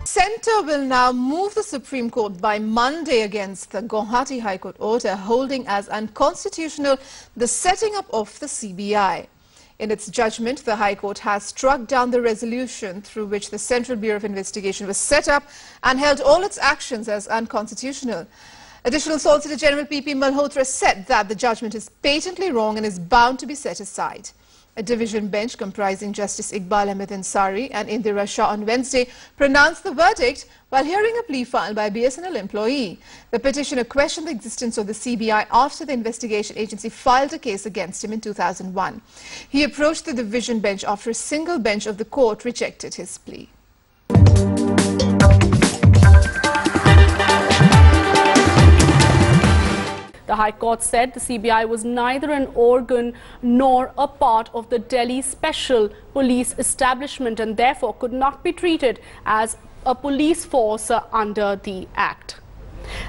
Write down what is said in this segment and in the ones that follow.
Centre will now move the Supreme Court by Monday against the Guwahati High Court order holding as unconstitutional the setting up of the CBI. In its judgment, the High Court has struck down the resolution through which the Central Bureau of Investigation was set up and held all its actions as unconstitutional. Additional Solicitor General P.P. Malhotra said that the judgment is patently wrong and is bound to be set aside. A division bench comprising Justice Iqbal Ahmed Ansari and Indira Shah on Wednesday pronounced the verdict while hearing a plea filed by a BSNL employee. The petitioner questioned the existence of the CBI after the investigation agency filed a case against him in 2001. He approached the division bench after a single bench of the court rejected his plea. The High Court said the CBI was neither an organ nor a part of the Delhi Special Police establishment and therefore could not be treated as a police force under the Act.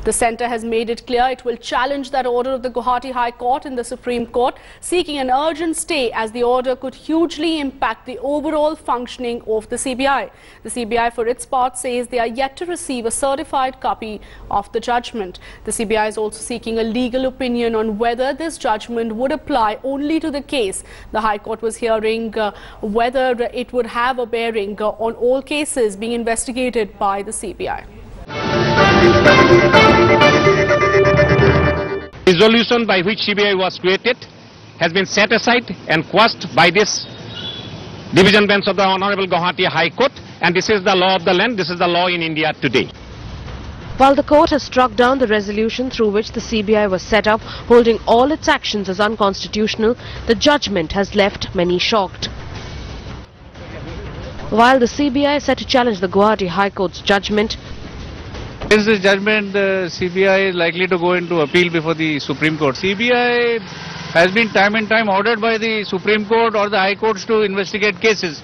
The centre has made it clear it will challenge that order of the Guwahati High Court in the Supreme Court, seeking an urgent stay as the order could hugely impact the overall functioning of the CBI. The CBI, for its part, says they are yet to receive a certified copy of the judgment. The CBI is also seeking a legal opinion on whether this judgment would apply only to the case. The High Court was hearing whether it would have a bearing on all cases being investigated by the CBI. Resolution by which CBI was created has been set aside and quashed by this division bench of the Honorable Guwahati High Court, and this is the law of the land, this is the law in India today. While the court has struck down the resolution through which the CBI was set up, holding all its actions as unconstitutional, the judgment has left many shocked. While the CBI is set to challenge the Guwahati High Court's judgment, against this judgment, the CBI is likely to go into appeal before the Supreme Court. CBI has been time and time ordered by the Supreme Court or the High Courts to investigate cases.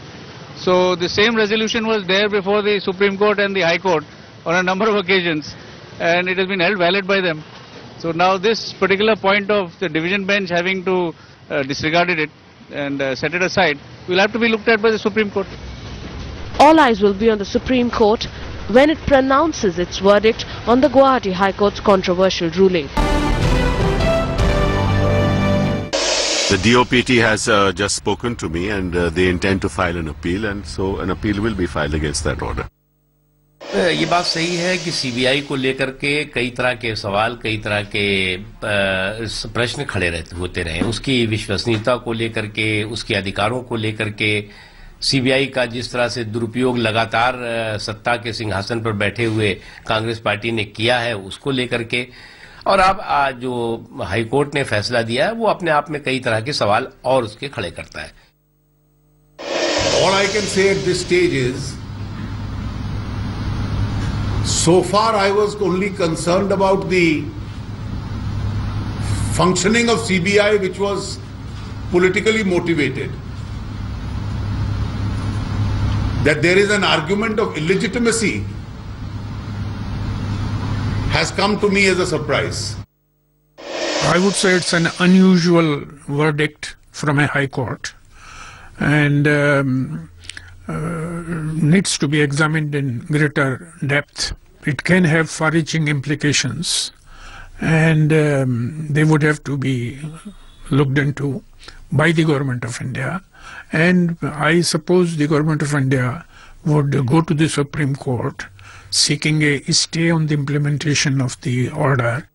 So the same resolution was there before the Supreme Court and the High Court on a number of occasions, and it has been held valid by them. So now this particular point of the division bench having to disregarded it and set it aside will have to be looked at by the Supreme Court. All eyes will be on the Supreme Court when it pronounces its verdict on the Guwahati High Court's controversial ruling. The DOPT has just spoken to me and they intend to file an appeal, and so an appeal will be filed against that order. ये बात सही है कि CBI को लेकर के कई तरह के सवाल, कई तरह के प्रश्न खड़े होते रहे। उसकी विश्वसनीयता को लेकर के, उसके अधिकारों को लेकर के, सीबीआई का जिस तरह से दुरुपयोग लगातार सत्ता के सिंहासन पर बैठे हुए कांग्रेस पार्टी ने किया है, उसको लेकर के, और अब जो हाई कोर्ट ने फैसला दिया है वो अपने आप में कई तरह के सवाल और उसके खड़े करता है। All I can say at this stage is, so far I was only concerned about the functioning of CBI, which was politically motivated. That there is an argument of illegitimacy has come to me as a surprise. I would say it's an unusual verdict from a high court and needs to be examined in greater depth. It can have far-reaching implications and they would have to be looked into by the Government of India, and I suppose the Government of India would go to the Supreme Court seeking a stay on the implementation of the order.